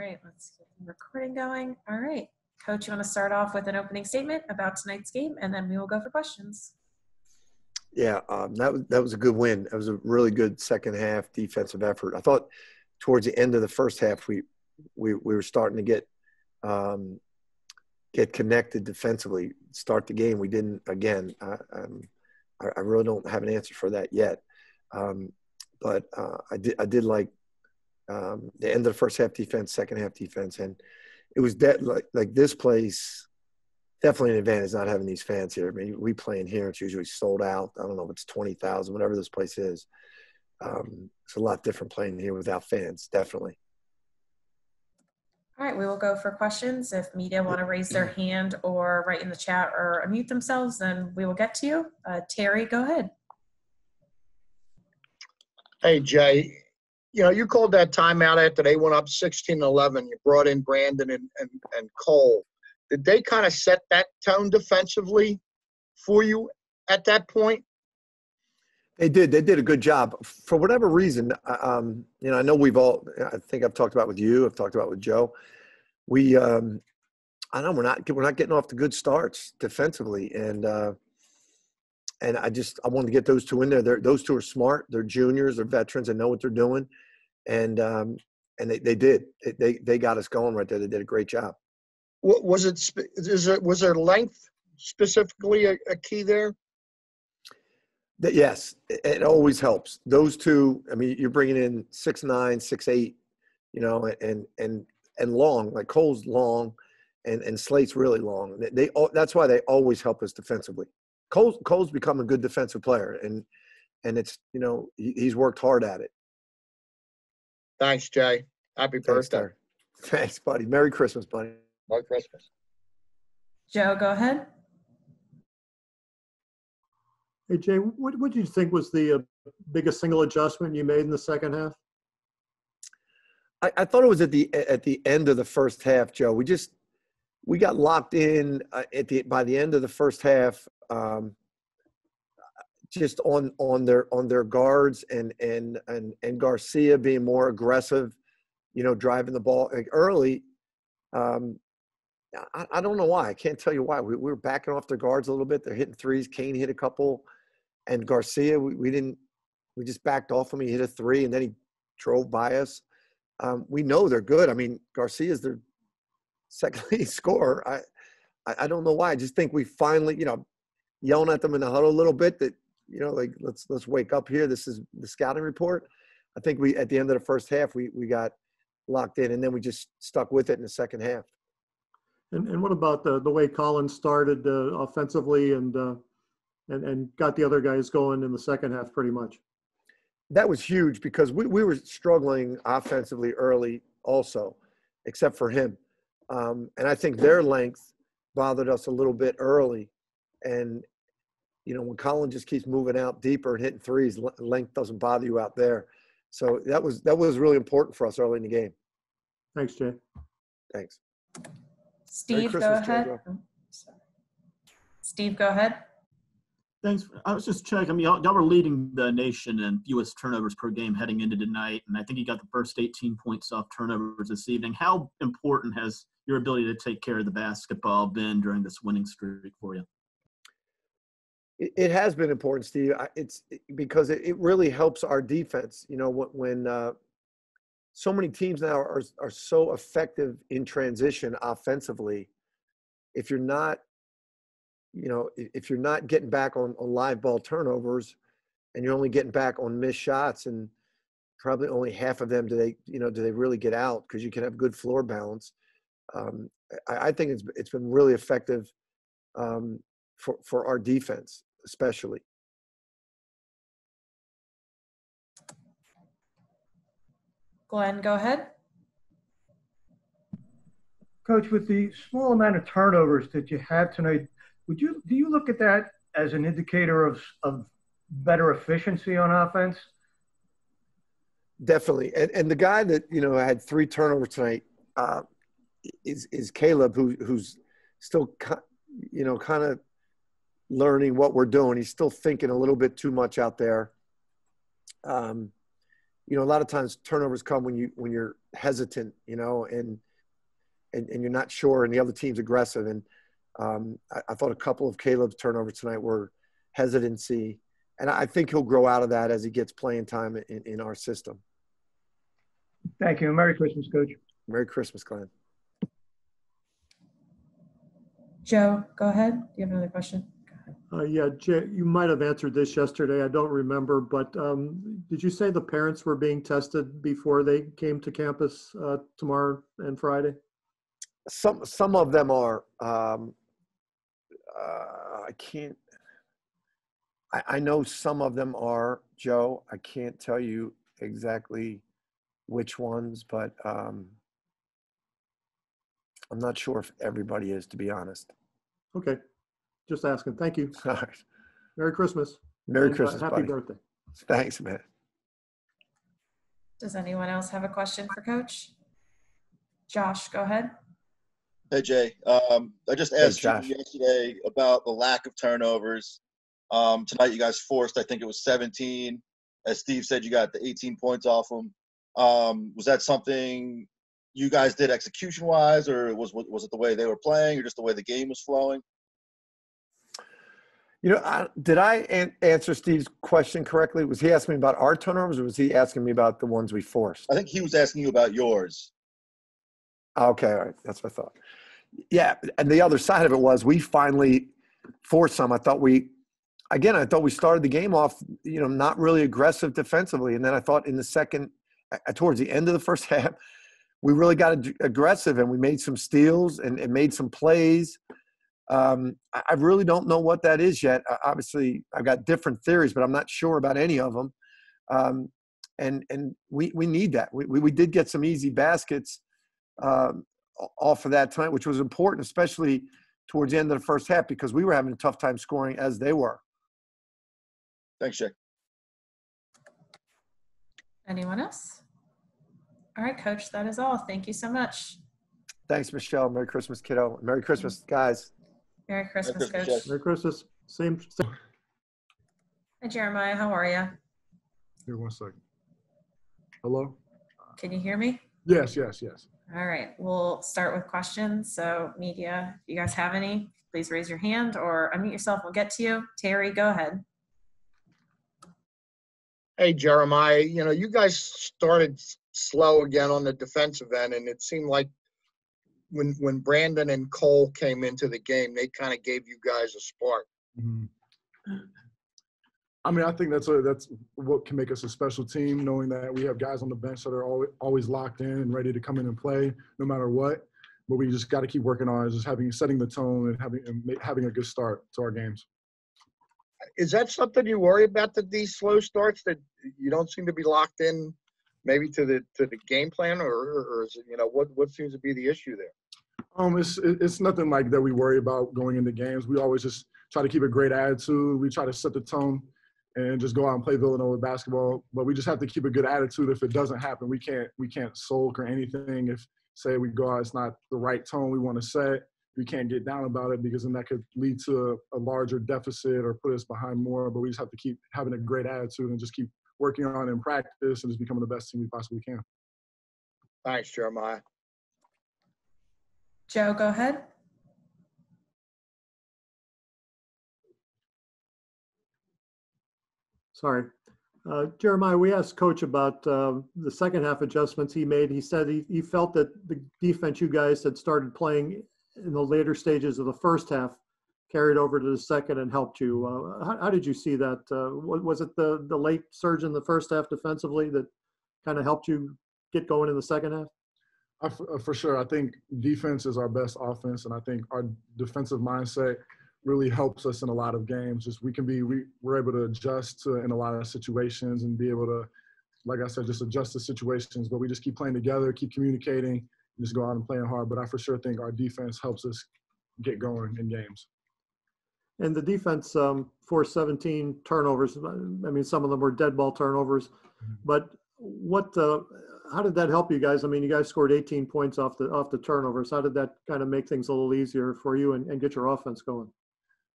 right, let's get the recording going. All right, Coach, you want to start off with an opening statement about tonight's game, and then we will go for questions. Yeah, that was a good win. It was a really good second half defensive effort. I thought towards the end of the first half we were starting to get connected defensively. Start the game, we didn't. Again, I really don't have an answer for that yet. But I did like the end of the first half defense, second half defense, and it was like this place. Definitely an advantage not having these fans here. I mean, we play in here, it's usually sold out. I don't know if it's 20,000, whatever this place is. It's a lot different playing here without fans, definitely. All right, we will go for questions. If media want to raise their hand or write in the chat or unmute themselves, then we will get to you. Terry, go ahead. Hey, Jay, you called that timeout after they went up 16-11. You brought in Brandon and Cole. Did they kind of set that tone defensively for you at that point? They did. They did a good job. For whatever reason, I know I think I've talked about with you, I've talked about with Joe. I know we're not getting off to good starts defensively. And I wanted to get those two in there. Those two are smart. They're juniors, they're veterans, and know what they're doing. And they did. They got us going right there. They did a great job. Was there length specifically a key there? Yes, it always helps. Those two, I mean, you're bringing in 6'9", 6'8", and long. Like Cole's long, and Slate's really long. That's why they always help us defensively. Cole's become a good defensive player, and it's he's worked hard at it. Thanks, Jay. Happy birthday. Thanks, buddy. Merry Christmas, buddy. Merry Christmas. Joe, go ahead. Hey, Jay, what do you think was the biggest single adjustment you made in the second half? I thought it was at the end of the first half, Joe. We got locked in by the end of the first half, just on their guards and Garcia being more aggressive, driving the ball early. I don't know why. I can't tell you why. We were backing off their guards a little bit. They're hitting threes. Kane hit a couple. And Garcia, we just backed off him. He hit a three, and then he drove by us. We know they're good. I mean, Garcia's their second leading scorer. I don't know why. I just think we finally, yelling at them in the huddle a little bit that, like, let's wake up here. This is the scouting report. I think at the end of the first half, we got locked in, and then we just stuck with it in the second half. And what about the way Collins started offensively and got the other guys going in the second half pretty much? That was huge because we were struggling offensively early also, except for him. And I think their length bothered us a little bit early. And, when Collins just keeps moving out deeper and hitting threes, length doesn't bother you out there. So that was really important for us early in the game. Thanks, Jay. Thanks. Steve, go ahead. Steve, go ahead. Thanks. I was just checking. I mean, y'all were leading the nation in fewest turnovers per game heading into tonight, and I think you got the first 18 points off turnovers this evening. How important has your ability to take care of the basketball been during this winning streak for you? It has been important, Steve. It's because it really helps our defense. When so many teams now are so effective in transition offensively, if you're not getting back on live ball turnovers and you're only getting back on missed shots, and probably only half of them do they really get out because you can have good floor balance. I think it's been really effective for our defense, especially. Glenn, go ahead. Coach, with the small amount of turnovers that you had tonight, do you look at that as an indicator of better efficiency on offense? Definitely. And the guy that, had 3 turnovers tonight is Caleb, who's still, kind of learning what we're doing. He's still thinking a little bit too much out there. a lot of times turnovers come when you're hesitant, and you're not sure, and the other team's aggressive. And I thought a couple of Caleb's turnovers tonight were hesitancy, and I think he'll grow out of that as he gets playing time in our system. Thank you. Merry Christmas, Coach. Merry Christmas, Glenn. Joe, go ahead. Do you have another question? Yeah, Jay, you might have answered this yesterday. I don't remember, but did you say the parents were being tested before they came to campus tomorrow and Friday? Some of them are. I know some of them are, Joe. I can't tell you exactly which ones, but I'm not sure if everybody is, to be honest. Okay. Just asking. Thank you. All right. Merry Christmas. Merry Christmas, happy buddy. birthday. Thanks, man. Does anyone else have a question for Coach? Josh, go ahead. Hey, Jay. I just asked you Josh. yesterday about the lack of turnovers. Tonight you guys forced, I think it was 17. As Steve said, you got the 18 points off them. Was that something you guys did execution-wise, or was it the way they were playing, or just the way the game was flowing? Did I answer Steve's question correctly? Was he asking me about our turnovers, or was he asking me about the ones we forced? I think he was asking you about yours. Okay, all right. That's what I thought. Yeah, and the other side of it was we finally forced some. I thought we started the game off, not really aggressive defensively. And then I thought in the second, towards the end of the first half, we really got aggressive and we made some steals and made some plays. I really don't know what that is yet. Obviously, I've got different theories, but I'm not sure about any of them. And we need that. We did get some easy baskets off of that tonight, which was important, especially towards the end of the first half, because we were having a tough time scoring as they were. Thanks, Jay. Anyone else? All right, Coach, that is all. Thank you so much. Thanks, Michelle. Merry Christmas, kiddo. Merry Christmas, guys. Merry Christmas, Merry Christmas, Coach. Jay. Merry Christmas. Same. Hi, Jeremiah. How are you? Here, 1 second. Hello? Can you hear me? Yes. All right, we'll start with questions. So media, if you guys have any, please raise your hand or unmute yourself. We'll get to you. Terry, go ahead. Hey, Jeremiah, you guys started slow again on the defensive end, and it seemed like when Brandon and Cole came into the game, they kind of gave you guys a spark. Mm-hmm. I mean, I think that's what can make us a special team, knowing that we have guys on the bench that are always locked in and ready to come in and play no matter what. But we just got to keep working on it, just setting the tone and having a good start to our games. Is that something you worry about, that these slow starts, that you don't seem to be locked in maybe to the game plan, or is it, what seems to be the issue there? It's nothing like that we worry about going into games. We always just try to keep a great attitude. We try to set the tone and just go out and play Villanova basketball. But we just have to keep a good attitude. If it doesn't happen, we can't sulk or anything. If, say, we go out, it's not the right tone we want to set, we can't get down about it, because then that could lead to a larger deficit or put us behind more. But we just have to keep having a great attitude and just keep working on it in practice and just becoming the best team we possibly can. Thanks, Jeremiah. Joe, go ahead. Sorry. Jeremiah, we asked Coach about the second half adjustments he made. He said he felt that the defense you guys had started playing in the later stages of the first half carried over to the second and helped you. How did you see that? Was it the late surge in the first half defensively that kind of helped you get going in the second half? For sure. I think defense is our best offense, and I think our defensive mindset really helps us in a lot of games. Just we're able to adjust in a lot of situations and be able to, like I said, just adjust to situations. But we just keep playing together, keep communicating, and just go out and playing hard. But I for sure think our defense helps us get going in games. And the defense forced 17 turnovers. I mean, some of them were dead ball turnovers. But how did that help you guys? I mean, you guys scored 18 points off the turnovers. How did that kind of make things a little easier for you and get your offense going?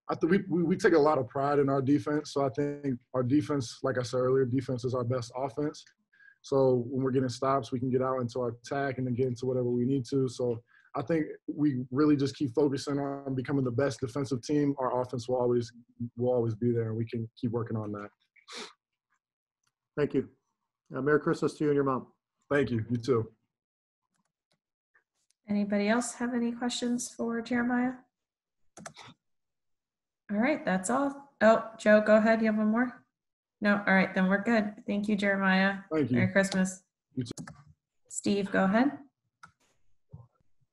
I think we take a lot of pride in our defense. So I think our defense, like I said earlier, defense is our best offense. So when we're getting stops, we can get out into our attack and then get into whatever we need to. So I think we really just keep focusing on becoming the best defensive team. Our offense will always be there, and we can keep working on that. Thank you. Merry Christmas to you and your mom. Thank you. You too. Anybody else have any questions for Jeremiah? All right, that's all. Oh, Joe, go ahead. You have one more? No? All right, then we're good. Thank you, Jeremiah. Thank you. Merry Christmas. You too. Steve, go ahead.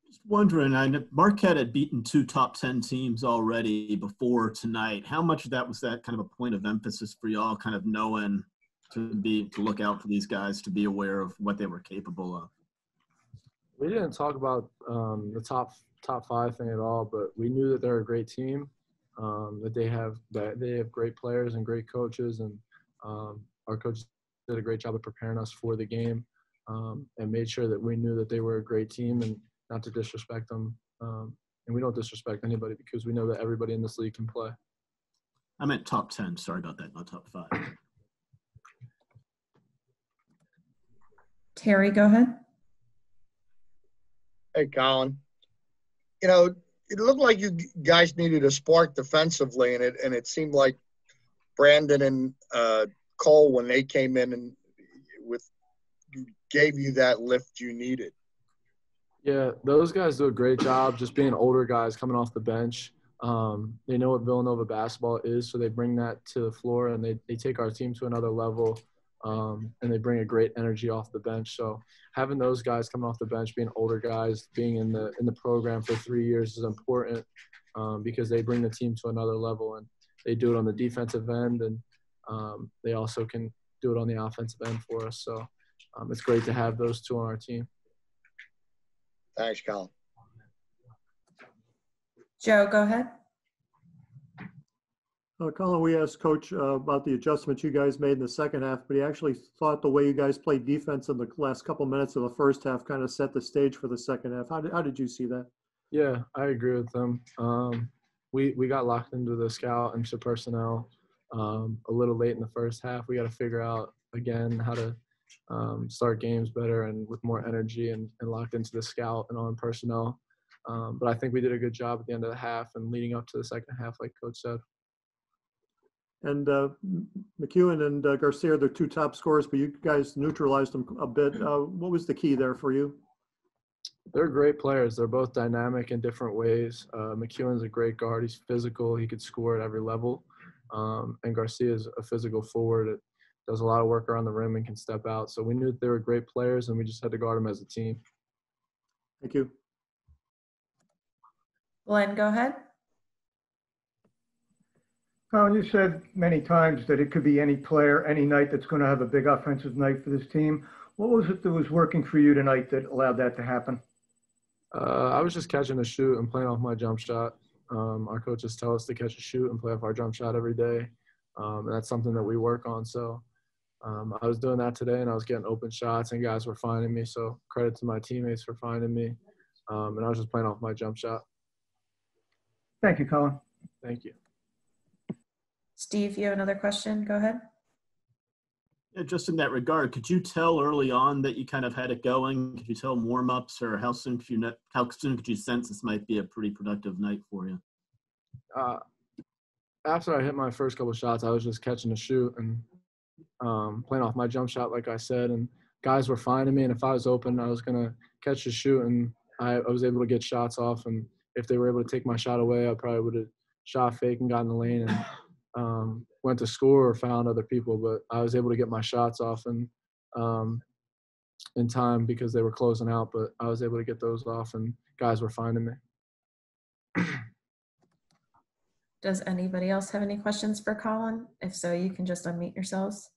Just wondering, I know Marquette had beaten 2 top 10 teams already before tonight. How much of that was that kind of a point of emphasis for y'all, kind of knowing to look out for these guys, to be aware of what they were capable of? We didn't talk about the top 5 thing at all, but we knew that they're a great team, that they have great players and great coaches, and our coaches did a great job of preparing us for the game, and made sure that we knew that they were a great team and not to disrespect them. And we don't disrespect anybody because we know that everybody in this league can play. I meant top 10. Sorry about that, not top 5. Terry, go ahead. Hey, Colin. You know, it looked like you guys needed a spark defensively, and it seemed like Brandon and Cole, when they came in and gave you that lift you needed. Yeah, those guys do a great job just being older guys coming off the bench. They know what Villanova basketball is, so they bring that to the floor, and they take our team to another level, and they bring a great energy off the bench. So having those guys coming off the bench, being older guys, being in the program for 3 years is important, because they bring the team to another level, and they do it on the defensive end, and they also can do it on the offensive end for us. So it's great to have those 2 on our team. Thanks, Colin. Joe, go ahead. Colin, we asked Coach about the adjustments you guys made in the second half, but he actually thought the way you guys played defense in the last couple minutes of the first half kind of set the stage for the second half. How did you see that? Yeah, I agree with them. We got locked into the scout and to personnel a little late in the first half. We got to figure out, again, how to start games better and with more energy and locked into the scout and on personnel. But I think we did a good job at the end of the half and leading up to the second half, like Coach said. And McEwen and Garcia are the 2 top scorers, but you guys neutralized them a bit. What was the key there for you? They're great players. They're both dynamic in different ways. McEwen's a great guard. He's physical. He could score at every level. And Garcia is a physical forward. It does a lot of work around the rim and can step out. So we knew that they were great players, and we just had to guard them as a team. Thank you. Glenn, go ahead. Colin, you said many times that it could be any player, any night that's going to have a big offensive night for this team. What was it that was working for you tonight that allowed that to happen? I was just catching a shoot and playing off my jump shot. Our coaches tell us to catch a shoot and play off our jump shot every day. And that's something that we work on. So I was doing that today, and I was getting open shots, and guys were finding me. So credit to my teammates for finding me. And I was just playing off my jump shot. Thank you, Colin. Thank you. Steve, you have another question? Go ahead. Yeah, just in that regard, could you tell early on that you kind of had it going? Could you tell in warm-ups, or how soon could you sense this might be a pretty productive night for you? After I hit my first couple shots, I was just catching a shoot and playing off my jump shot, like I said, and guys were finding me, and if I was open, I was going to catch the shoot, and I was able to get shots off, and if they were able to take my shot away, I probably would have shot fake and got in the lane and went to score or found other people, but I was able to get my shots off and in time because they were closing out, but I was able to get those off, and guys were finding me. Does anybody else have any questions for Colin? If so, you can just unmute yourselves.